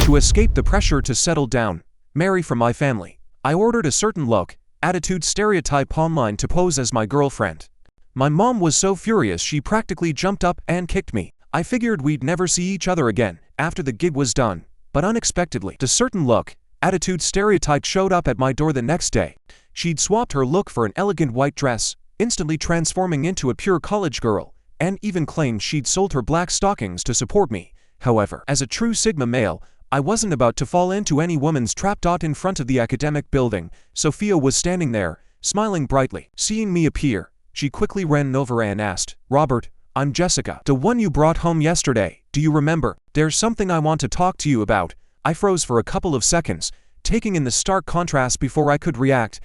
To escape the pressure to settle down, marry from my family, I ordered a certain look, attitude stereotype online to pose as my girlfriend. My mom was so furious she practically jumped up and kicked me. I figured we'd never see each other again after the gig was done, but unexpectedly, the certain look, attitude stereotype showed up at my door the next day. She'd swapped her look for an elegant white dress, instantly transforming into a pure college girl, and even claimed she'd sold her black stockings to support me. However, as a true Sigma male, I wasn't about to fall into any woman's trap. In front of the academic building, Sophia was standing there, smiling brightly. Seeing me appear, she quickly ran over and asked, "Robert, I'm Jessica, the one you brought home yesterday. Do you remember? There's something I want to talk to you about." I froze for a couple of seconds, taking in the stark contrast before I could react.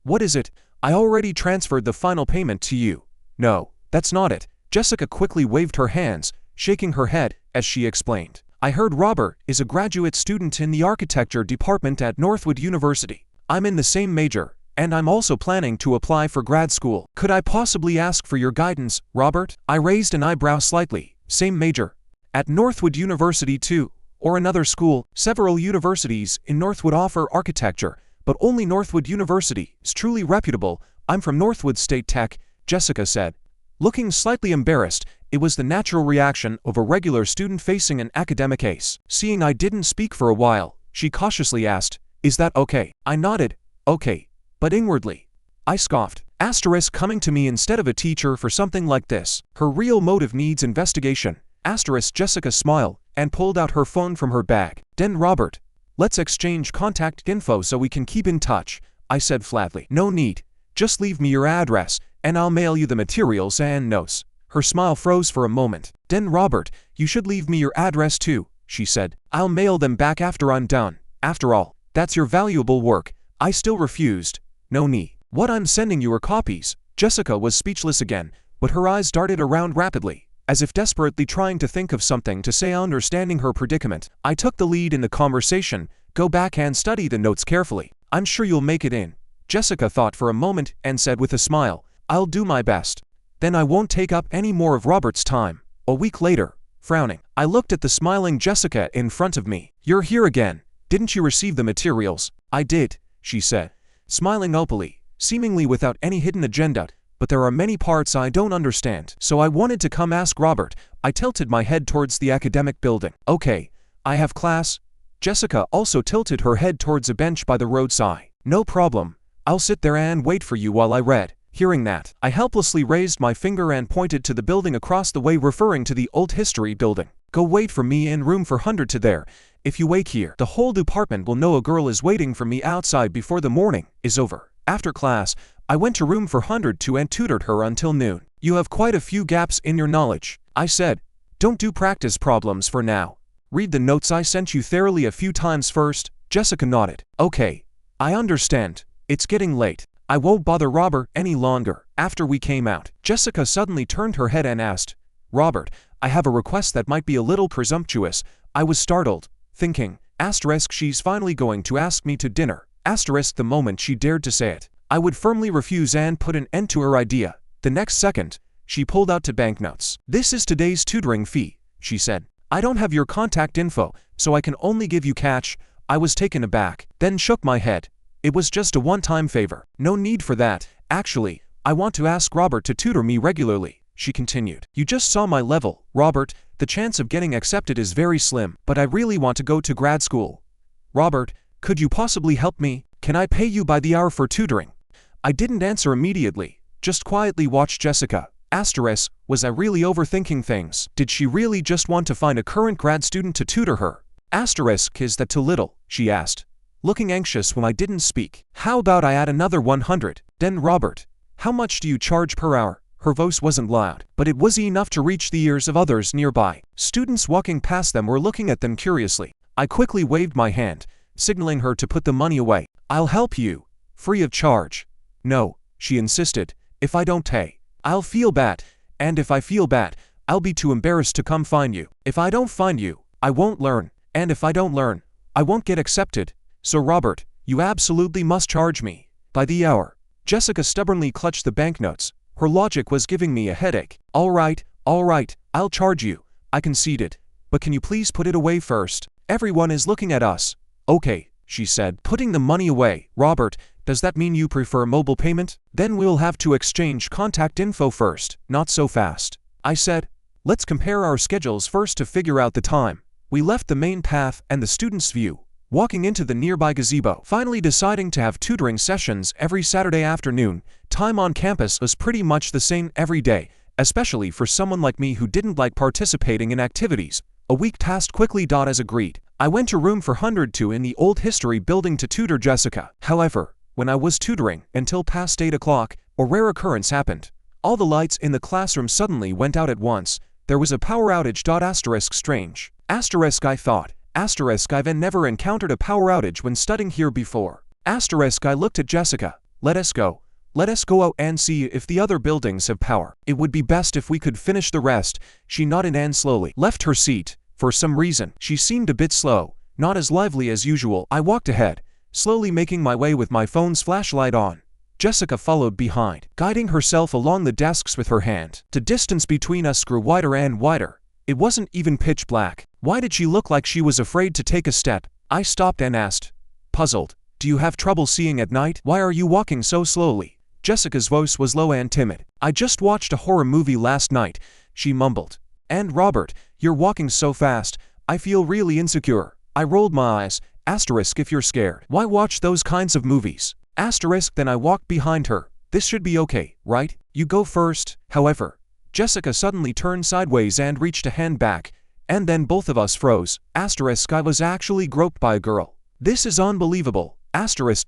What is it? I already transferred the final payment to you." "No, that's not it." Jessica quickly waved her hands, shaking her head, as she explained. "I heard Robert is a graduate student in the architecture department at Northwood University. I'm in the same major, and I'm also planning to apply for grad school. Could I possibly ask for your guidance, Robert?" I raised an eyebrow slightly. "Same major? At Northwood University too? Or another school?" "Several universities in Northwood offer architecture, but only Northwood University is truly reputable. I'm from Northwood State Tech," Jessica said. Looking slightly embarrassed, it was the natural reaction of a regular student facing an academic ace. Seeing I didn't speak for a while, she cautiously asked, "Is that okay?" I nodded, "Okay," but inwardly, I scoffed. Coming to me instead of a teacher for something like this. Her real motive needs investigation. Jessica smiled and pulled out her phone from her bag. "Then Robert, let's exchange contact info so we can keep in touch," I said flatly. "No need. Just leave me your address, and I'll mail you the materials and notes." Her smile froze for a moment. "Then Robert, you should leave me your address too," she said. "I'll mail them back after I'm done. After all, that's your valuable work." I still refused. "No need. What, I'm sending you are copies." Jessica was speechless again, but her eyes darted around rapidly, as if desperately trying to think of something to say. Understanding her predicament, I took the lead in the conversation. "Go back and study the notes carefully. I'm sure you'll make it in." Jessica thought for a moment and said with a smile, "I'll do my best. Then I won't take up any more of Robert's time." A week later, frowning, I looked at the smiling Jessica in front of me. "You're here again. Didn't you receive the materials?" "I did," she said, smiling opally, seemingly without any hidden agenda. "But there are many parts I don't understand, so I wanted to come ask Robert." I tilted my head towards the academic building. "Okay, I have class." Jessica also tilted her head towards a bench by the roadside. "No problem. I'll sit there and wait for you while I read." Hearing that, I helplessly raised my finger and pointed to the building across the way, referring to the old history building. "Go wait for me in room 400 to there. If you wait here, the whole department will know a girl is waiting for me outside before the morning is over." After class, I went to room 402 and tutored her until noon. "You have quite a few gaps in your knowledge," I said. "Don't do practice problems for now. Read the notes I sent you thoroughly a few times first." Jessica nodded. "Okay, I understand. It's getting late. I won't bother Robert any longer." After we came out, Jessica suddenly turned her head and asked, "Robert, I have a request that might be a little presumptuous." I was startled, thinking, she's finally going to ask me to dinner. The moment she dared to say it, I would firmly refuse and put an end to her idea. The next second, she pulled out 2 banknotes. "This is today's tutoring fee," she said. "I don't have your contact info, so I can only give you cash." I was taken aback, then shook my head. "It was just a one-time favor." "No need for that. Actually, I want to ask Robert to tutor me regularly," she continued. "You just saw my level, Robert. The chance of getting accepted is very slim, but I really want to go to grad school. Robert, could you possibly help me? Can I pay you by the hour for tutoring?" I didn't answer immediately, just quietly watched Jessica. Was I really overthinking things? Did she really just want to find a current grad student to tutor her? "Is that too little?" she asked, looking anxious when I didn't speak. "How about I add another 100? Then Robert, how much do you charge per hour?" Her voice wasn't loud, but it was enough to reach the ears of others nearby. Students walking past them were looking at them curiously. I quickly waved my hand, signaling her to put the money away. "I'll help you, free of charge." "No," she insisted. "If I don't pay, I'll feel bad, and if I feel bad, I'll be too embarrassed to come find you. If I don't find you, I won't learn, and if I don't learn, I won't get accepted. So Robert, you absolutely must charge me by the hour." Jessica stubbornly clutched the banknotes. Her logic was giving me a headache. All right, I'll charge you," I conceded. "But can you please put it away first?" Everyone is looking at us. Okay, she said, putting the money away. Robert, does that mean you prefer mobile payment? Then we'll have to exchange contact info first. Not so fast, I said. Let's compare our schedules first to figure out the time. We left the main path and the student's view, walking into the nearby gazebo. Finally deciding to have tutoring sessions every Saturday afternoon. Time on campus was pretty much the same every day, especially for someone like me who didn't like participating in activities. A week passed quickly. As agreed, I went to room 402 in the old history building to tutor Jessica. However, when I was tutoring until past 8 o'clock, a rare occurrence happened. All the lights in the classroom suddenly went out at once. There was a power outage. Strange. I thought. I've never encountered a power outage when studying here before. I looked at Jessica. Let us go out and see if the other buildings have power. It would be best if we could finish the rest. She nodded and slowly left her seat. For some reason, she seemed a bit slow, not as lively as usual. I walked ahead, slowly making my way with my phone's flashlight on. Jessica followed behind, guiding herself along the desks with her hand. The distance between us grew wider and wider. It wasn't even pitch black. Why did she look like she was afraid to take a step? I stopped and asked, puzzled, do you have trouble seeing at night? Why are you walking so slowly? Jessica's voice was low and timid. I just watched a horror movie last night, she mumbled. And Robert, you're walking so fast, I feel really insecure. I rolled my eyes. If you're scared, why watch those kinds of movies? Then I walked behind her. This should be okay, right? You go first. However, Jessica suddenly turned sideways and reached a hand back, and then both of us froze. I was actually groped by a girl. This is unbelievable.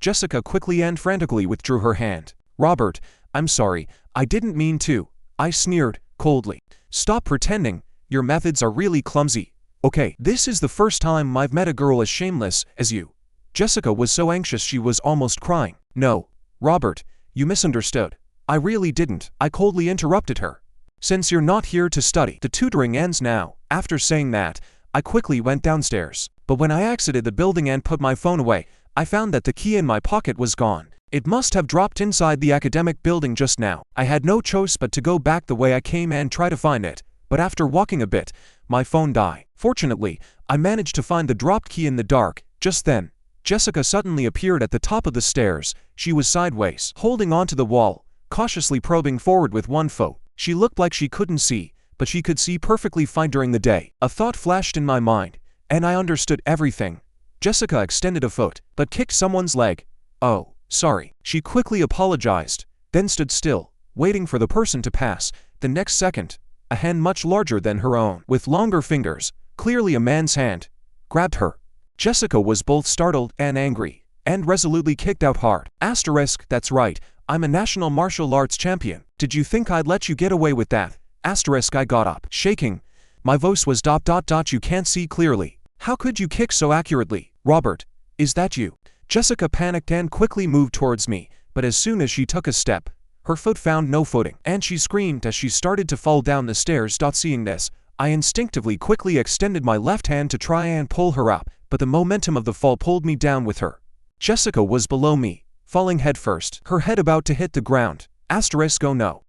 Jessica quickly and frantically withdrew her hand. Robert, I'm sorry, I didn't mean to. I sneered, coldly. Stop pretending, your methods are really clumsy. Okay, this is the first time I've met a girl as shameless as you. Jessica was so anxious she was almost crying. No, Robert, you misunderstood. I really didn't. I coldly interrupted her. Since you're not here to study, the tutoring ends now. After saying that, I quickly went downstairs. But when I exited the building and put my phone away, I found that the key in my pocket was gone. It must have dropped inside the academic building just now. I had no choice but to go back the way I came and try to find it. But after walking a bit, my phone died. Fortunately, I managed to find the dropped key in the dark. Just then, Jessica suddenly appeared at the top of the stairs. She was sideways, holding onto the wall, cautiously probing forward with one foot. She looked like she couldn't see, but she could see perfectly fine during the day. A thought flashed in my mind, and I understood everything. Jessica extended a foot, but kicked someone's leg. Oh, sorry. She quickly apologized, then stood still, waiting for the person to pass. The next second, a hand much larger than her own, with longer fingers, clearly a man's hand, grabbed her. Jessica was both startled and angry, and resolutely kicked out hard. That's right, I'm a national martial arts champion. Did you think I'd let you get away with that? I got up, shaking. My voice was ... You can't see clearly. How could you kick so accurately? Robert, is that you? Jessica panicked and quickly moved towards me, but as soon as she took a step, her foot found no footing, and she screamed as she started to fall down the stairs. Seeing this, I instinctively quickly extended my left hand to try and pull her up, but the momentum of the fall pulled me down with her. Jessica was below me, falling headfirst, her head about to hit the ground. Oh no.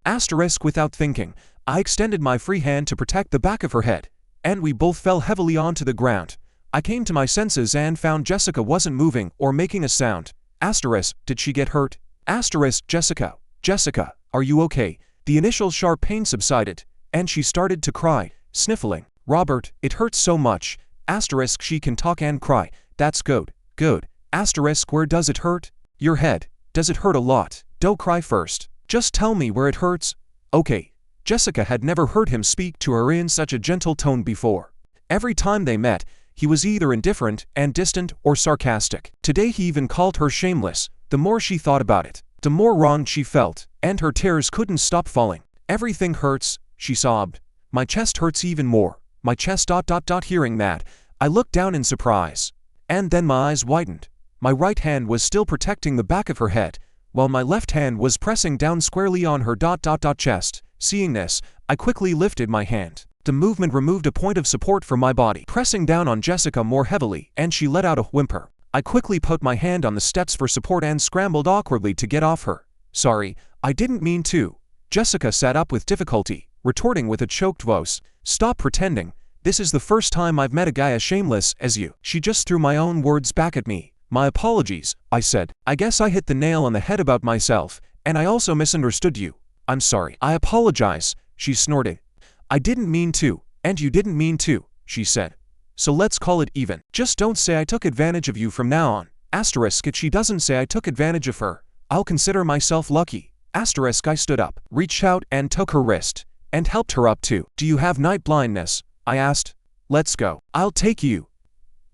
Without thinking, I extended my free hand to protect the back of her head, and we both fell heavily onto the ground. I came to my senses and found Jessica wasn't moving or making a sound. Did she get hurt? Jessica, are you okay? The initial sharp pain subsided, and she started to cry, sniffling. Robert, it hurts so much. She can talk and cry. That's good. Good. Where does it hurt? Your head. Does it hurt a lot? Don't cry first. Just tell me where it hurts. Okay. Jessica had never heard him speak to her in such a gentle tone before. Every time they met, he was either indifferent and distant or sarcastic. Today he even called her shameless. The more she thought about it, the more wronged she felt, and her tears couldn't stop falling. Everything hurts, she sobbed. My chest hurts even more. My chest ... Hearing that, I looked down in surprise. And then my eyes widened. My right hand was still protecting the back of her head, while my left hand was pressing down squarely on her ... chest. Seeing this, I quickly lifted my hand. The movement removed a point of support from my body, pressing down on Jessica more heavily, and she let out a whimper. I quickly put my hand on the steps for support and scrambled awkwardly to get off her. Sorry, I didn't mean to. Jessica sat up with difficulty, retorting with a choked voice. Stop pretending. This is the first time I've met a guy as shameless as you. She just threw my own words back at me. My apologies, I said. I guess I hit the nail on the head about myself, and I also misunderstood you. I'm sorry. I apologize, she snorted. I didn't mean to, and you didn't mean to, she said. So let's call it even. Just don't say I took advantage of you from now on. Asterisk if she doesn't say I took advantage of her, I'll consider myself lucky. Asterisk I stood up, reached out and took her wrist, and helped her up too. Do you have night blindness? I asked. Let's go. I'll take you.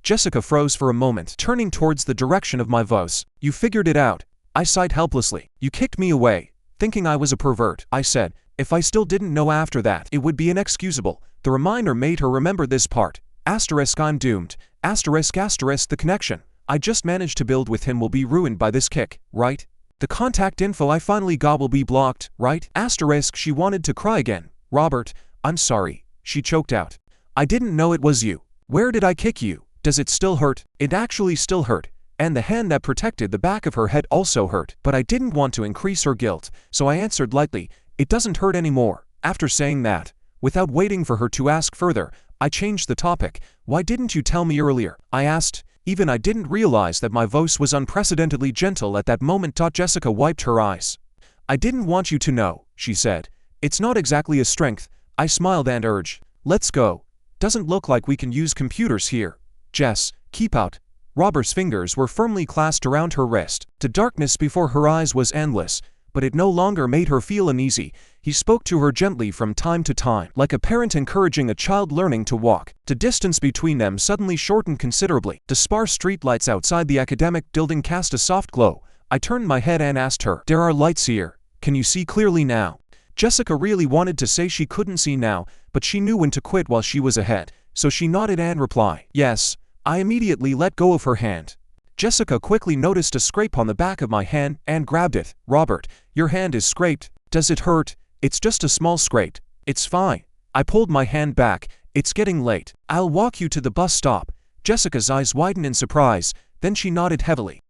Jessica froze for a moment, turning towards the direction of my voice. You figured it out. I sighed helplessly. You kicked me away, thinking I was a pervert, I said. If I still didn't know after that, it would be inexcusable. The reminder made her remember this part. Asterisk I'm doomed. Asterisk the connection I just managed to build with him will be ruined by this kick, right? The contact info I finally got will be blocked, right? Asterisk she wanted to cry again. Robert, I'm sorry, she choked out. I didn't know it was you. Where did I kick you? Does it still hurt? It actually still hurt, and the hand that protected the back of her head also hurt, but I didn't want to increase her guilt, so I answered lightly, it doesn't hurt anymore. After saying that, without waiting for her to ask further, I changed the topic. Why didn't you tell me earlier? I asked. Even I didn't realize that my voice was unprecedentedly gentle at that moment. Jessica wiped her eyes. I didn't want you to know, she said. It's not exactly a strength. I smiled and urged. Let's go. Doesn't look like we can use computers here. Jess, keep out. Robert's fingers were firmly clasped around her wrist. The darkness before her eyes was endless, but it no longer made her feel uneasy. He spoke to her gently from time to time, like a parent encouraging a child learning to walk. The distance between them suddenly shortened considerably. The sparse streetlights outside the academic building cast a soft glow. I turned my head and asked her, there are lights here. Can you see clearly now? Jessica really wanted to say she couldn't see now, but she knew when to quit while she was ahead, so she nodded and replied, yes. I immediately let go of her hand. Jessica quickly noticed a scrape on the back of my hand and grabbed it. Robert, your hand is scraped. Does it hurt? It's just a small scrape. It's fine. I pulled my hand back. It's getting late. I'll walk you to the bus stop. Jessica's eyes widened in surprise, then she nodded heavily.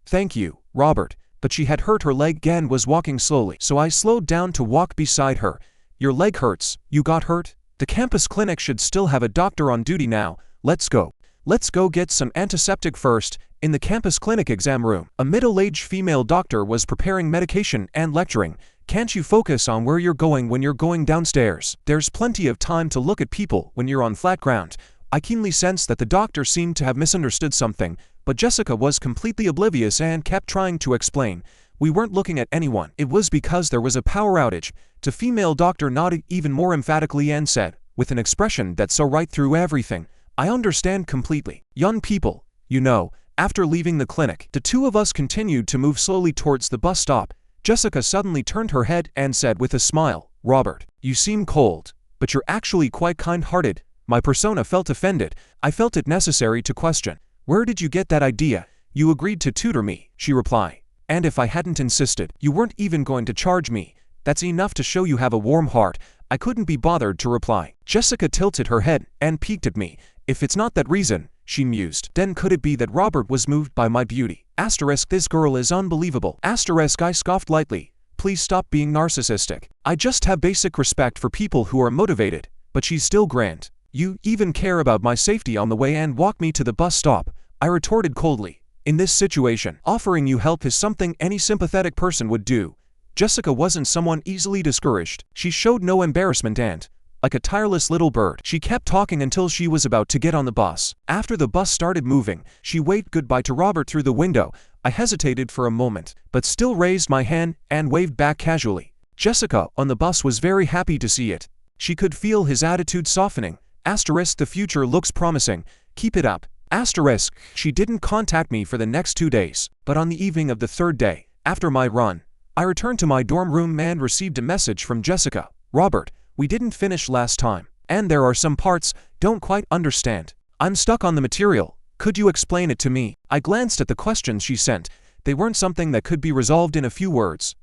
Thank you, Robert. But she had hurt her leg and was walking slowly, so I slowed down to walk beside her. Your leg hurts. You got hurt? The campus clinic should still have a doctor on duty now. Let's go. Let's go get some antiseptic first. In the campus clinic exam room, a middle-aged female doctor was preparing medication and lecturing. Can't you focus on where you're going when you're going downstairs? There's plenty of time to look at people when you're on flat ground. I keenly sensed that the doctor seemed to have misunderstood something, but Jessica was completely oblivious and kept trying to explain. We weren't looking at anyone. It was because there was a power outage. The female doctor nodded even more emphatically and said, with an expression that saw right through everything, I understand completely. Young people, you know. After leaving the clinic, the two of us continued to move slowly towards the bus stop. Jessica suddenly turned her head and said with a smile, Robert, you seem cold, but you're actually quite kind-hearted. My persona felt offended. I felt it necessary to question. Where did you get that idea? You agreed to tutor me, she replied. And if I hadn't insisted, you weren't even going to charge me. That's enough to show you have a warm heart. I couldn't be bothered to reply. Jessica tilted her head and peeked at me. If it's not that reason, she mused, then could it be that Robert was moved by my beauty? Asterisk this girl is unbelievable. Asterisk I scoffed lightly. Please stop being narcissistic. I just have basic respect for people who are motivated, but she's still grand. You even care about my safety on the way and walk me to the bus stop, I retorted coldly. In this situation, offering you help is something any sympathetic person would do. Jessica wasn't someone easily discouraged. She showed no embarrassment and, like a tireless little bird, she kept talking until she was about to get on the bus. After the bus started moving, she waved goodbye to Robert through the window. I hesitated for a moment, but still raised my hand and waved back casually. Jessica, on the bus, was very happy to see it. She could feel his attitude softening. Asterisk the future looks promising. Keep it up. Asterisk, she didn't contact me for the next 2 days, but on the evening of the third day, after my run, I returned to my dorm room and received a message from Jessica. Robert, we didn't finish last time, and there are some parts don't quite understand. I'm stuck on the material. Could you explain it to me? I glanced at the questions she sent. They weren't something that could be resolved in a few words.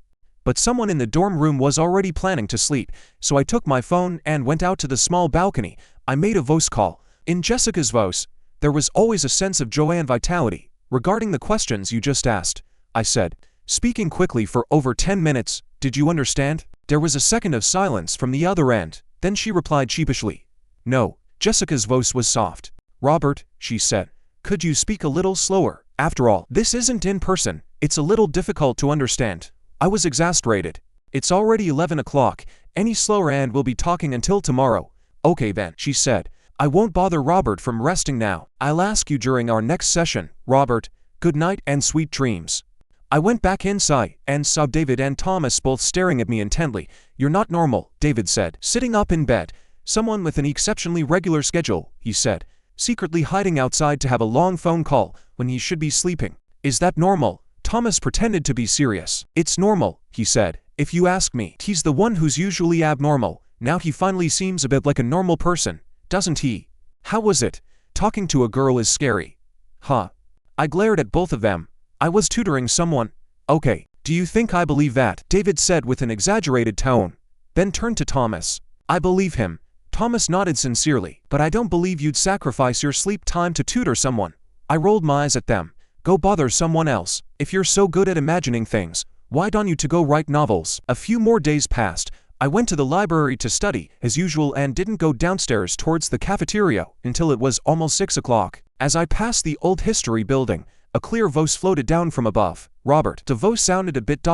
But someone in the dorm room was already planning to sleep, so I took my phone and went out to the small balcony. I made a voice call. In Jessica's voice, there was always a sense of joy and vitality. Regarding the questions you just asked, I said, speaking quickly for over 10 minutes, did you understand? There was a second of silence from the other end. Then she replied sheepishly, no, Jessica's voice was soft. "Robert," she said, "could you speak a little slower? After all, this isn't in person. It's a little difficult to understand." I was exasperated. "It's already 11 o'clock. Any slower and we'll be talking until tomorrow." "Okay then," she said. "I won't bother Robert from resting now. I'll ask you during our next session. Robert, good night and sweet dreams." I went back inside and saw David and Thomas both staring at me intently. "You're not normal," David said, sitting up in bed. "Someone with an exceptionally regular schedule," he said, secretly hiding outside to have a long phone call when he should be sleeping. "Is that normal?" Thomas pretended to be serious. "It's normal," he said, "if you ask me. He's the one who's usually abnormal. Now he finally seems a bit like a normal person, doesn't he? How was it? Talking to a girl is scary." "Huh?" I glared at both of them. "I was tutoring someone." "Okay, do you think I believe that?" David said with an exaggerated tone, then turned to Thomas. "I believe him." Thomas nodded sincerely. "But I don't believe you'd sacrifice your sleep time to tutor someone." I rolled my eyes at them. "Go bother someone else. If you're so good at imagining things, why don't you to go write novels?" A few more days passed. I went to the library to study, as usual, and didn't go downstairs towards the cafeteria until it was almost 6 o'clock. As I passed the old history building, a clear voice floated down from above. "Robert." The voice sounded a bit ...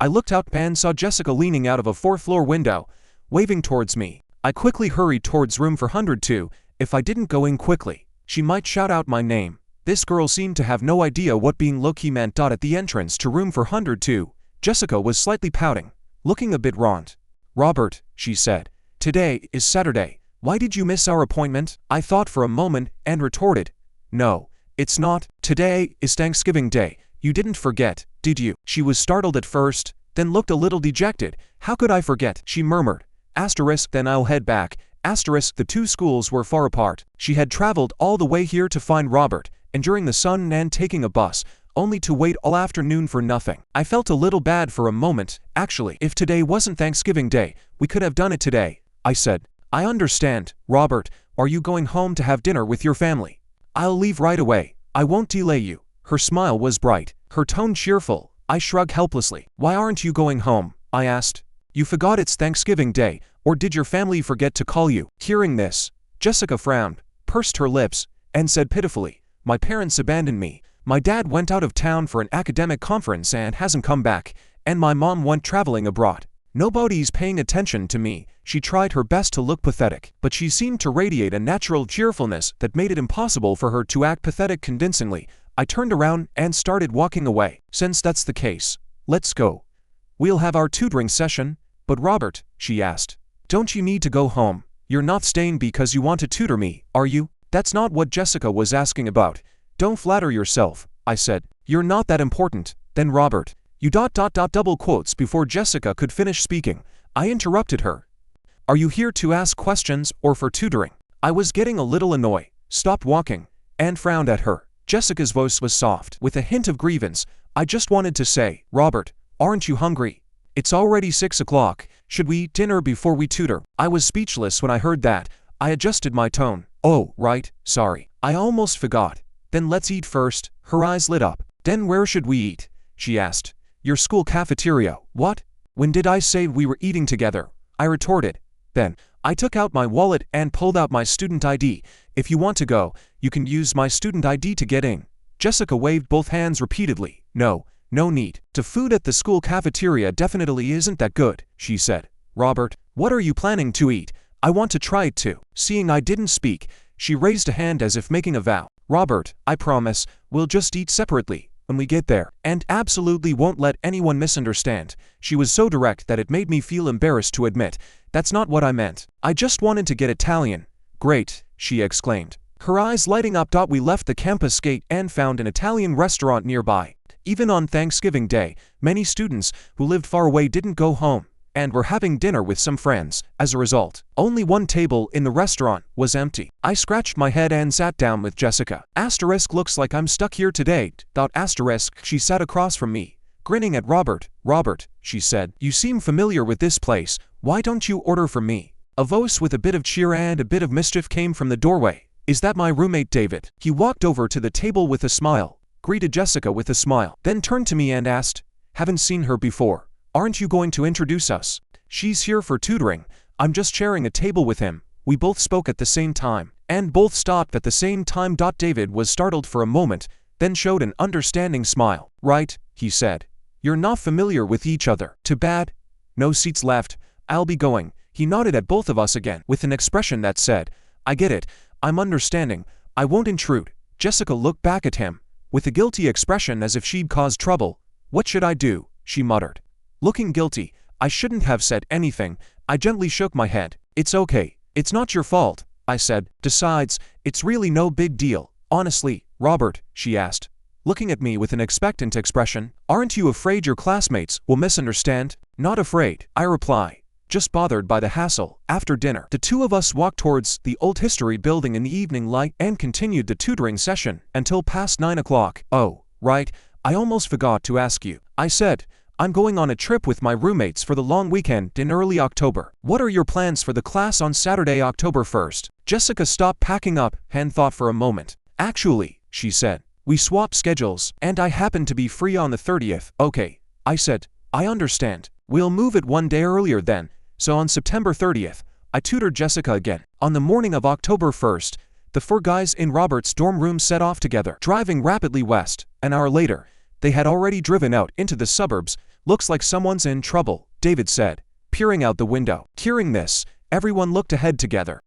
I looked out and saw Jessica leaning out of a 4th-floor window, waving towards me. I quickly hurried towards room 402. If I didn't go in quickly, she might shout out my name. This girl seemed to have no idea what being low-key meant. At the entrance to room 402, Jessica was slightly pouting, looking a bit wrought. "Robert," she said, "today is Saturday. Why did you miss our appointment?" I thought for a moment and retorted, "No, it's not. Today is Thanksgiving Day. You didn't forget, did you?" She was startled at first, then looked a little dejected. "How could I forget?" she murmured. Then I'll head back. The two schools were far apart. She had traveled all the way here to find Robert, enduring the sun and taking a bus, only to wait all afternoon for nothing. I felt a little bad for a moment. "Actually, if today wasn't Thanksgiving Day, we could have done it today," I said. "I understand. Robert, are you going home to have dinner with your family?" "I'll leave right away. I won't delay you." Her smile was bright, her tone cheerful. I shrugged helplessly. "Why aren't you going home?" I asked. "You forgot it's Thanksgiving Day, or did your family forget to call you?" Hearing this, Jessica frowned, pursed her lips, and said pitifully, "My parents abandoned me. My dad went out of town for an academic conference and hasn't come back, and my mom went traveling abroad. Nobody's paying attention to me." She tried her best to look pathetic, but she seemed to radiate a natural cheerfulness that made it impossible for her to act pathetic convincingly. I turned around and started walking away. "Since that's the case, let's go. We'll have our tutoring session." "But Robert," she asked, "don't you need to go home? You're not staying because you want to tutor me, are you?" "That's not what Jessica was asking about. Don't flatter yourself," I said. "You're not that important." "Then Robert, you ... double quotes." Before Jessica could finish speaking, I interrupted her. "Are you here to ask questions or for tutoring?" I was getting a little annoyed, stopped walking, and frowned at her. Jessica's voice was soft, with a hint of grievance. "I just wanted to say, Robert, aren't you hungry? It's already 6 o'clock. Should we eat dinner before we tutor?" I was speechless when I heard that. I adjusted my tone. "Oh, right, sorry. I almost forgot. Then let's eat first." Her eyes lit up. "Then where should we eat?" she asked. "Your school cafeteria." "What? When did I say we were eating together?" I retorted. Then I took out my wallet and pulled out my student ID. "If you want to go, you can use my student ID to get in." Jessica waved both hands repeatedly. No need. "The food at the school cafeteria definitely isn't that good," she said. "Robert, what are you planning to eat? I want to try it too." Seeing I didn't speak, she raised a hand as if making a vow. "Robert, I promise, we'll just eat separately when we get there, and absolutely won't let anyone misunderstand." She was so direct that it made me feel embarrassed to admit, "That's not what I meant. I just wanted to get Italian." "Great," she exclaimed, her eyes lighting up. "We left the campus gate and found an Italian restaurant nearby. Even on Thanksgiving Day, many students who lived far away didn't go home and were having dinner with some friends. As a result, only one table in the restaurant was empty." I scratched my head and sat down with Jessica. Looks like I'm stuck here today, thought. She sat across from me, grinning at Robert. "Robert," she said, "you seem familiar with this place. Why don't you order for me?" A voice with a bit of cheer and a bit of mischief came from the doorway. "Is that my roommate David?" He walked over to the table with a smile, greeted Jessica with a smile, then turned to me and asked, "Haven't seen her before. Aren't you going to introduce us?" "She's here for tutoring. I'm just sharing a table with him. We both spoke at the same time, and both stopped at the same time. David was startled for a moment, then showed an understanding smile. Right, he said. You're not familiar with each other. Too bad. No seats left. I'll be going. He nodded at both of us again, with an expression that said, I get it. I'm understanding. I won't intrude. Jessica looked back at him, with a guilty expression as if she'd caused trouble. What should I do? She muttered. Looking guilty, I shouldn't have said anything. I gently shook my head. It's okay. It's not your fault, I said. Besides, it's really no big deal. Honestly, Robert, she asked, looking at me with an expectant expression, aren't you afraid your classmates will misunderstand? Not afraid, I reply, just bothered by the hassle. After dinner, the two of us walked towards the old history building in the evening light and continued the tutoring session until past 9 o'clock. Oh, right, I almost forgot to ask you, I said. I'm going on a trip with my roommates for the long weekend in early October. What are your plans for the class on Saturday, October 1st? Jessica stopped packing up and thought for a moment. Actually, she said, we swapped schedules, and I happen to be free on the 30th. Okay, I said, I understand. We'll move it one day earlier then. So on September 30th, I tutored Jessica again. On the morning of October 1st, the four guys in Robert's dorm room set off together, driving rapidly west. An hour later, they had already driven out into the suburbs. Looks like someone's in trouble, David said, peering out the window. Hearing this, everyone looked ahead together.